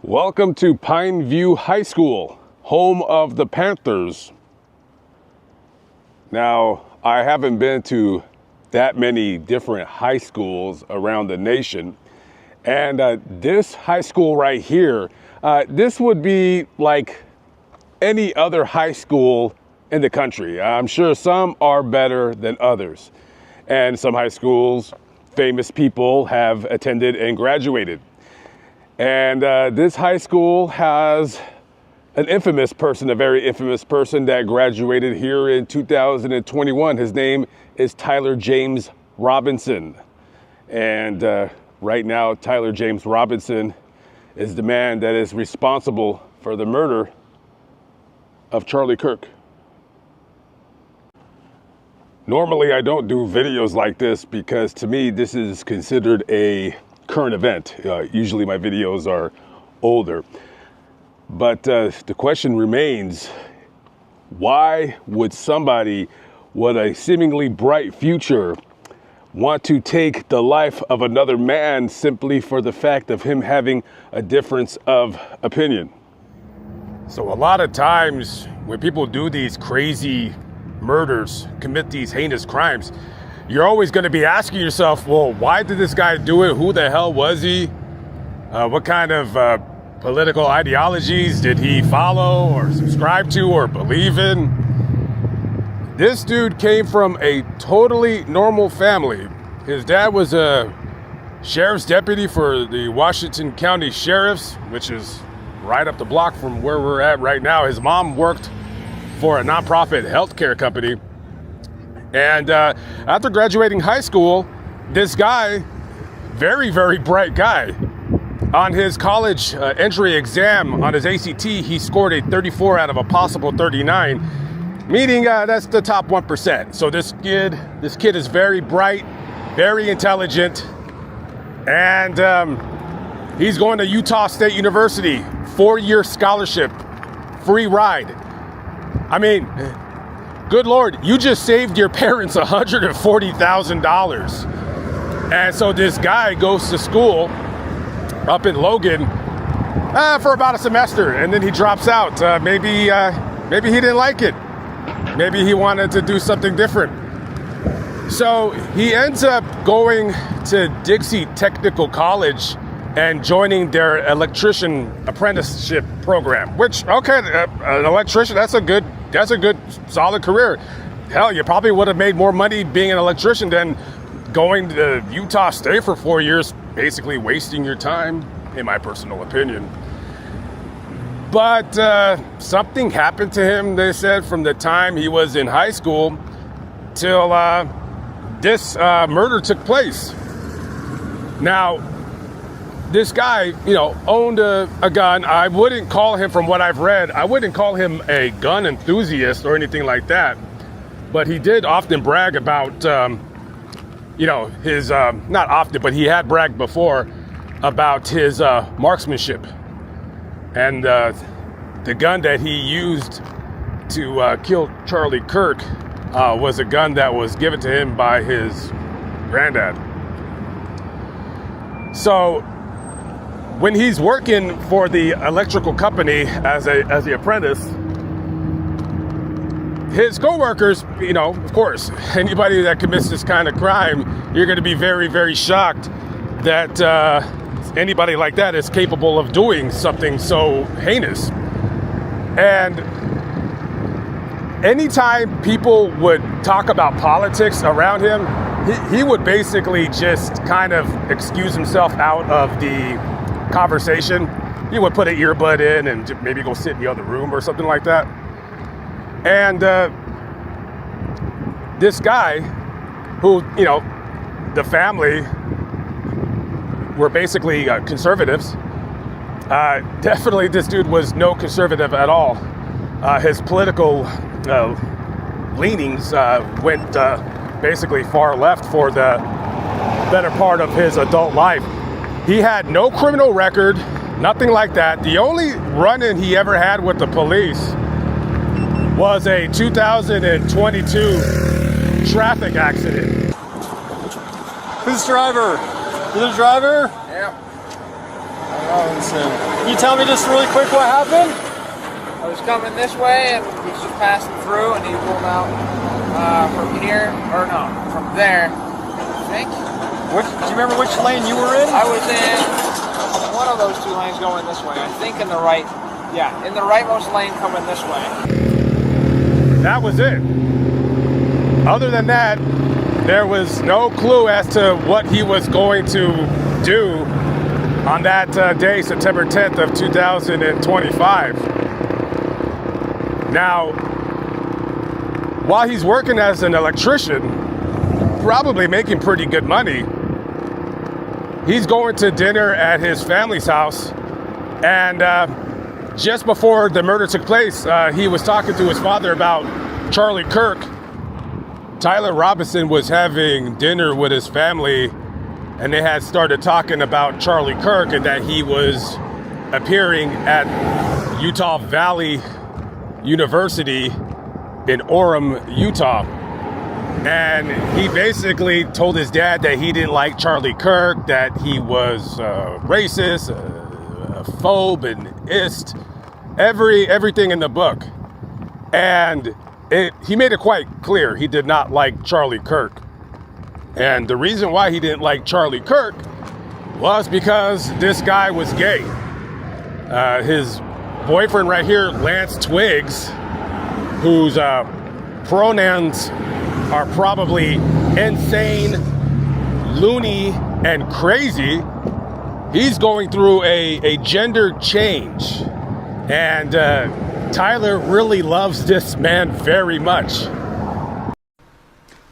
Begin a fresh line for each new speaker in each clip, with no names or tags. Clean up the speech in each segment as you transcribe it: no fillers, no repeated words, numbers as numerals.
Welcome to Pineview High School, home of the Panthers. Now, I haven't been to that many different high schools around the nation. And this high school right here, this would be like any other high school in the country. I'm sure some are better than others. And some high schools, famous people have attended and graduated. And this high school has an infamous person, a very infamous person that graduated here in 2021. His name is Tyler James Robinson. And right now, Tyler James Robinson is the man that is responsible for the murder of Charlie Kirk. Normally, I don't do videos like this because to me, this is considered a current event. Usually my videos are older. But the question remains, why would somebody with a seemingly bright future want to take the life of another man simply for the fact of him having a difference of opinion? So a lot of times when people do these crazy murders, commit these heinous crimes, you're always going to be asking yourself, well, why did this guy do it? Who the hell was he? What kind of political ideologies did he follow or subscribe to or believe in? This dude came from a totally normal family. His dad was a sheriff's deputy for the Washington County Sheriffs, which is right up the block from where we're at right now. His mom worked for a nonprofit healthcare company. And after graduating high school, this guy, very, very bright guy, on his college entry exam on his ACT, he scored a 34 out of a possible 39, meaning that's the top 1%. So this kid is very bright, very intelligent, and he's going to Utah State University, 4-year scholarship, free ride. I mean, good Lord, you just saved your parents $140,000. And so this guy goes to school up in Logan for about a semester, and then he drops out. Maybe he didn't like it. Maybe he wanted to do something different. So he ends up going to Dixie Technical College and joining their electrician apprenticeship program, which, okay, an electrician, that's a good solid career. Hell, you probably would have made more money being an electrician than going to Utah State for 4 years, basically wasting your time, in my personal opinion. But something happened to him, they said, from the time he was in high school till this murder took place. Now, this guy, owned a gun. I wouldn't call him, from what I've read, I wouldn't call him a gun enthusiast or anything like that. But he did often brag about, his, not often, but he had bragged before about his marksmanship. And the gun that he used to kill Charlie Kirk was a gun that was given to him by his granddad. So when he's working for the electrical company as the apprentice, his coworkers, of course, anybody that commits this kind of crime, you're going to be very, very shocked that anybody like that is capable of doing something so heinous. And anytime people would talk about politics around him, he would basically just kind of excuse himself out of the conversation. He would put an earbud in and maybe go sit in the other room or something like that. And this guy, who, the family were basically conservatives, definitely this dude was no conservative at all. His political leanings went basically far left for the better part of his adult life. He had no criminal record, nothing like that. The only run-in he ever had with the police was a 2022 traffic accident.
Who's the driver? You the driver?
Yeah.
Robinson. Can you tell me just really quick what happened?
I was coming this way and he's just passing through and he pulled out from here, or no, from there, I think.
Do you remember which lane you were in?
I was in one of those two lanes going this way. I think in the right, in the rightmost lane coming this way.
That was it. Other than that, there was no clue as to what he was going to do on that day, September 10th of 2025. Now, while he's working as an electrician, probably making pretty good money, he's going to dinner at his family's house, and just before the murder took place, he was talking to his father about Charlie Kirk. Tyler Robinson was having dinner with his family, and they had started talking about Charlie Kirk and that he was appearing at Utah Valley University in Orem, Utah. And he basically told his dad that he didn't like Charlie Kirk, that he was racist, a phobe, and everything in the book. And he made it quite clear he did not like Charlie Kirk. And the reason why he didn't like Charlie Kirk was because this guy was gay. His boyfriend right here, Lance Twiggs, whose pronouns are probably insane, loony, and crazy, he's going through a gender change. And Tyler really loves this man very much.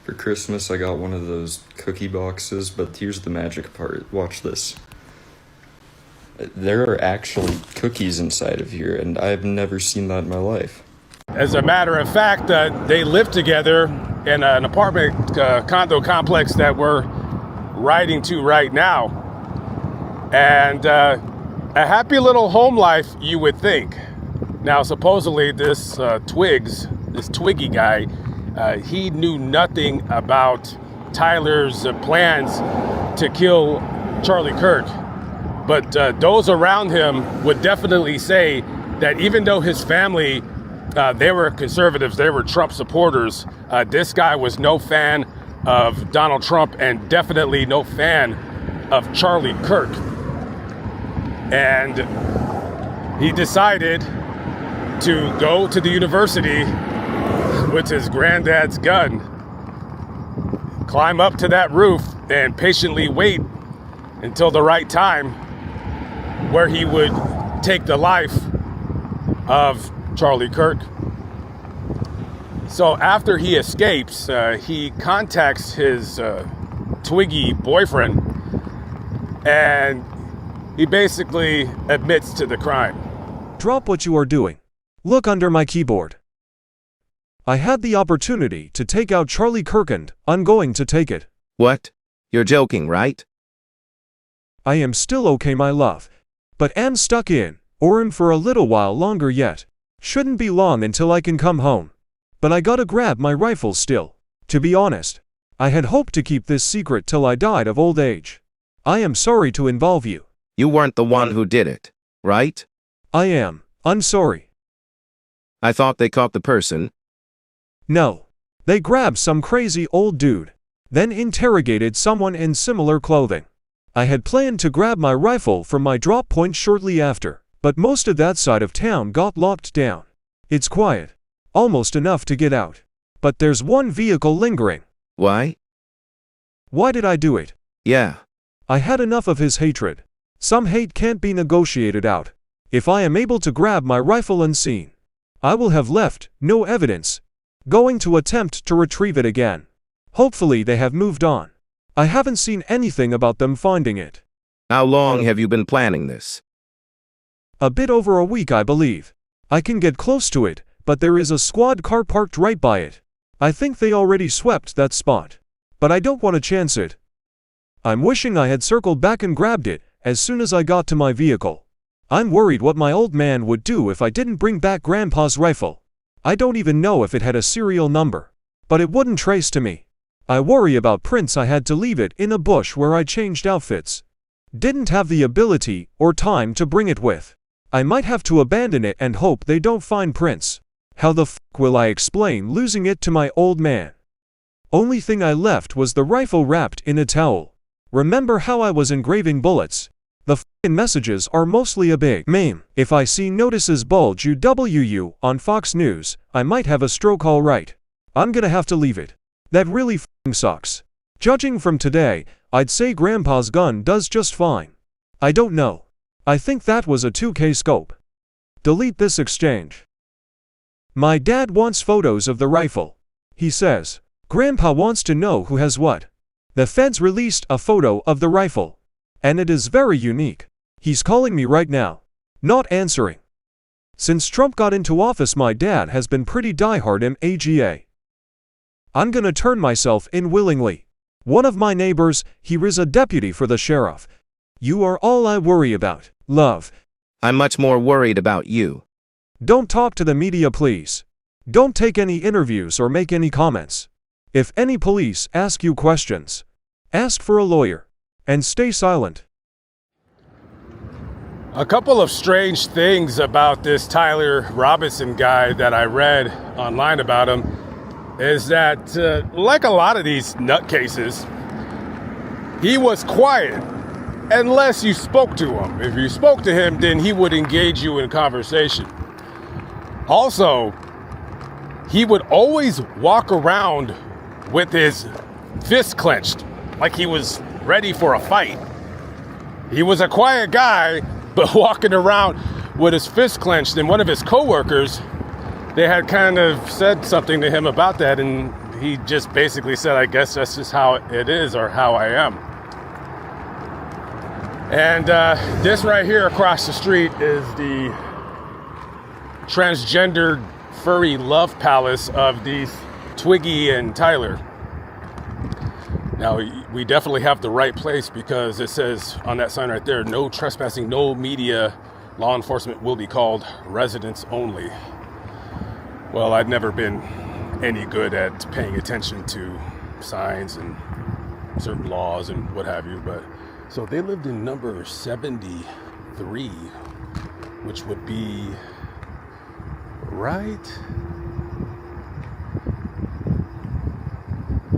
For Christmas, I got one of those cookie boxes, but here's the magic part. Watch this. There are actually cookies inside of here, and I've never seen that in my life.
As a matter of fact, they live together in an apartment condo complex that we're riding to right now. And a happy little home life, you would think. Now, supposedly this Twiggy guy, he knew nothing about Tyler's plans to kill Charlie Kirk. But those around him would definitely say that even though his family, they were conservatives, they were Trump supporters, this guy was no fan of Donald Trump and definitely no fan of Charlie Kirk. And he decided to go to the university with his granddad's gun, climb up to that roof, and patiently wait until the right time where he would take the life of Charlie Kirk. So after he escapes, he contacts his Twiggy boyfriend, and he basically admits to the crime.
Drop what you are doing. Look under my keyboard. I had the opportunity to take out Charlie Kirk and I'm going to take it.
What? You're joking, right?
I am still okay, my love. But am stuck in Orem for a little while longer yet. Shouldn't be long until I can come home. But I gotta grab my rifle still. To be honest, I had hoped to keep this secret till I died of old age. I am sorry to involve you.
You weren't the one who did it, right?
I am. I'm sorry.
I thought they caught the person.
No. They grabbed some crazy old dude, then interrogated someone in similar clothing. I had planned to grab my rifle from my drop point shortly after, but most of that side of town got locked down. It's quiet. Almost enough to get out. But there's one vehicle lingering.
Why?
Why did I do it?
Yeah.
I had enough of his hatred. Some hate can't be negotiated out. If I am able to grab my rifle unseen, I will have left no evidence. Going to attempt to retrieve it again. Hopefully they have moved on. I haven't seen anything about them finding it.
How long have you been planning this?
A bit over a week, I believe. I can get close to it, but there is a squad car parked right by it. I think they already swept that spot. But I don't want to chance it. I'm wishing I had circled back and grabbed it as soon as I got to my vehicle. I'm worried what my old man would do if I didn't bring back Grandpa's rifle. I don't even know if it had a serial number. But it wouldn't trace to me. I worry about prints. I had to leave it in a bush where I changed outfits. Didn't have the ability or time to bring it with. I might have to abandon it and hope they don't find Prince. How the f will I explain losing it to my old man? Only thing I left was the rifle wrapped in a towel. Remember how I was engraving bullets? The f***ing messages are mostly a big meme. If I see notices bulge UWU on Fox News, I might have a stroke alright. I'm gonna have to leave it. That really f***ing sucks. Judging from today, I'd say Grandpa's gun does just fine. I don't know. I think that was a 2K scope. Delete this exchange. My dad wants photos of the rifle. He says, Grandpa wants to know who has what. The feds released a photo of the rifle. And it is very unique. He's calling me right now. Not answering. Since Trump got into office, my dad has been pretty diehard MAGA. I'm gonna turn myself in willingly. One of my neighbors, he is a deputy for the sheriff. You are all I worry about. Love.
I'm much more worried about you.
Don't talk to the media, please. Don't take any interviews or make any comments. If any police ask you questions, ask for a lawyer. And stay silent.
A couple of strange things about this Tyler Robinson guy that I read online about him is that, like a lot of these nutcases, he was quiet unless you spoke to him. If you spoke to him, then he would engage you in conversation. Also, he would always walk around with his fist clenched, like he was ready for a fight. He was a quiet guy, but walking around with his fist clenched. And one of his coworkers, they had kind of said something to him about that, and he just basically said, I guess that's just how it is, or how I am. And this right here across the street is the Transgender Furry Love Palace of these Twiggy and Tyler. Now, we definitely have the right place because it says on that sign right there, no trespassing, no media, law enforcement will be called, residents only. Well, I've never been any good at paying attention to signs and certain laws and what have you, but so they lived in number 73, which would be right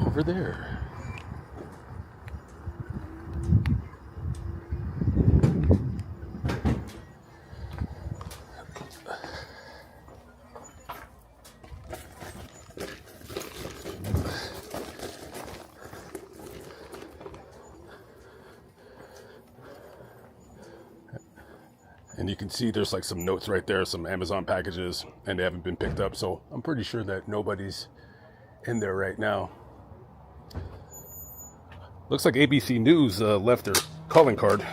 over there. And you can see there's like some notes right there, some Amazon packages, and they haven't been picked up. So I'm pretty sure that nobody's in there right now. Looks like ABC News left their calling card.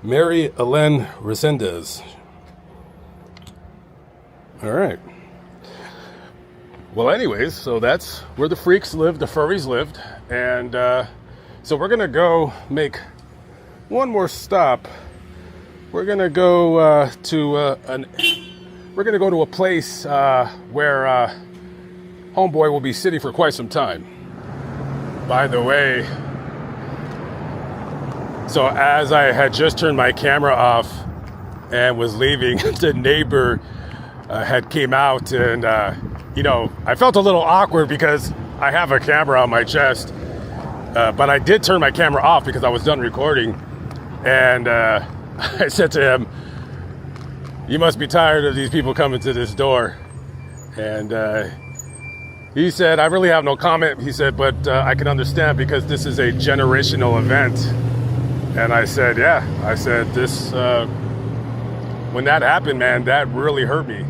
Mary Ellen Resendez. All right. Well, anyways, so that's where the freaks lived, the furries lived, and so we're gonna go make one more stop. We're gonna go to a place where Homeboy will be sitting for quite some time. By the way, so as I had just turned my camera off and was leaving, the neighbor had came out, and I felt a little awkward because I have a camera on my chest. But I did turn my camera off because I was done recording, and I said to him, "You must be tired of these people coming to this door." And he said, "I really have no comment." He said, "But I can understand because this is a generational event." And I said, "Yeah." I said, "This when that happened, man, that really hurt me.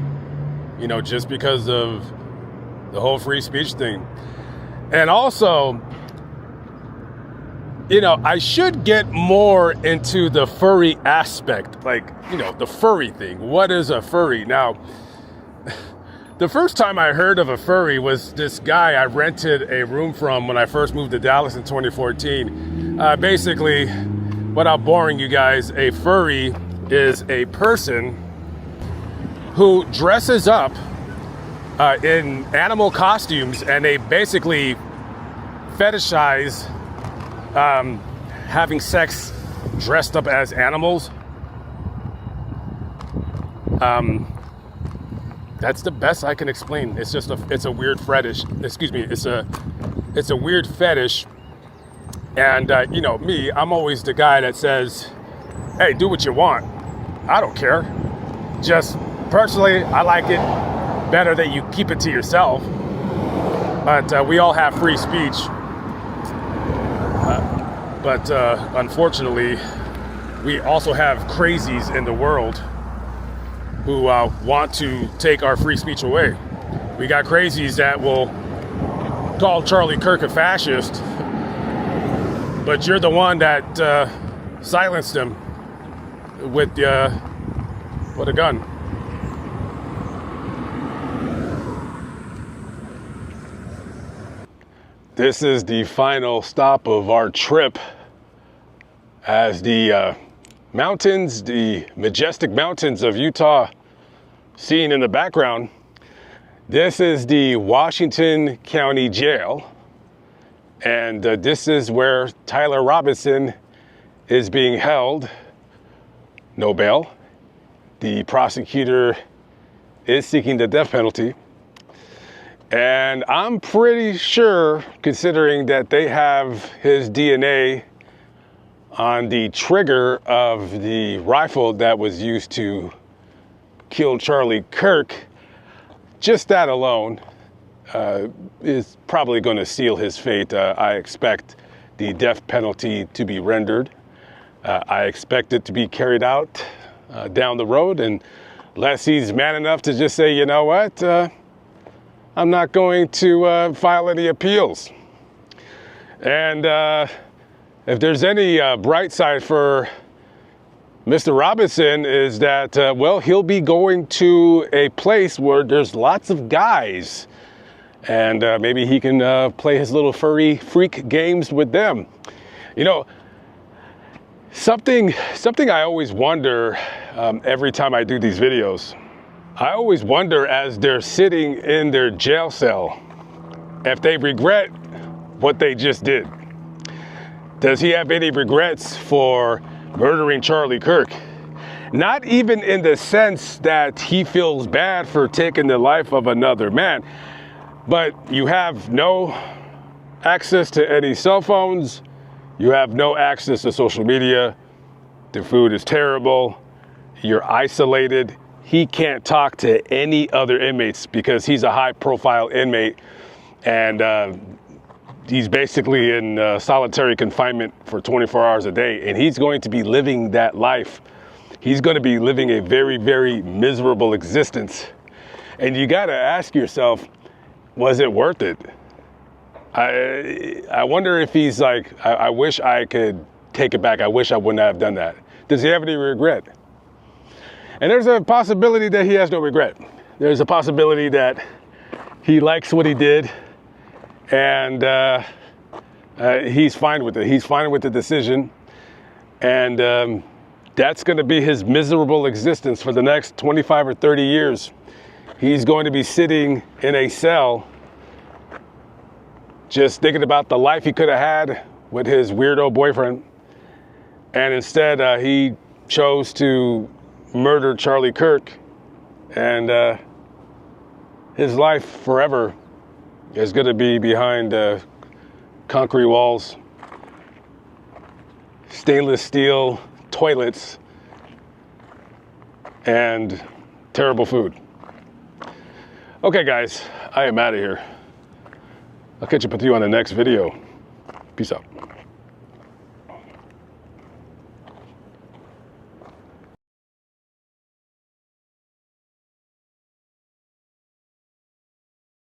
Just because of the whole free speech thing, and also." I should get more into the furry aspect, the furry thing. What is a furry? Now, the first time I heard of a furry was this guy I rented a room from when I first moved to Dallas in 2014. Basically, without boring you guys, a furry is a person who dresses up in animal costumes, and they basically fetishize having sex dressed up as animals. That's the best I can explain. It's just it's a weird fetish. Excuse me. It's a weird fetish. And you know me, I'm always the guy that says, "Hey, do what you want. I don't care." Just personally, I like it better that you keep it to yourself. But we all have free speech. But unfortunately, we also have crazies in the world who want to take our free speech away. We got crazies that will call Charlie Kirk a fascist, but you're the one that silenced him with a gun. This is the final stop of our trip as the mountains, the majestic mountains of Utah seen in the background. This is the Washington County Jail, and this is where Tyler Robinson is being held. No bail. The prosecutor is seeking the death penalty. And I'm pretty sure, considering that they have his DNA on the trigger of the rifle that was used to kill Charlie Kirk, just that alone is probably going to seal his fate. I expect the death penalty to be rendered. I expect it to be carried out down the road, unless he's man enough to just say, you know what, I'm not going to file any appeals. And if there's any bright side for Mr. Robinson is that, well, he'll be going to a place where there's lots of guys. And maybe he can play his little furry freak games with them. You know, something I always wonder every time I do these videos. I always wonder as they're sitting in their jail cell if they regret what they just did. Does he have any regrets for murdering Charlie Kirk? Not even in the sense that he feels bad for taking the life of another man, but you have no access to any cell phones. You have no access to social media. The food is terrible. You're isolated. He can't talk to any other inmates because he's a high-profile inmate, and he's basically in solitary confinement for 24 hours a day, and he's going to be living that life. He's going to be living a very, very miserable existence. And you got to ask yourself, was it worth it? I wonder if he's like, I wish I could take it back. I wish I wouldn't have done that. Does he have any regret? And there's a possibility that he has no regret. There's a possibility that he likes what he did, and he's fine with it. He's fine with the decision, and that's going to be his miserable existence for the next 25 or 30 years. He's going to be sitting in a cell just thinking about the life he could have had with his weirdo boyfriend, and instead he chose to murder Charlie Kirk, and his life forever is going to be behind concrete walls, stainless steel toilets, and terrible food. Okay, guys, I am out of here. I'll catch up with you on the next video. Peace out.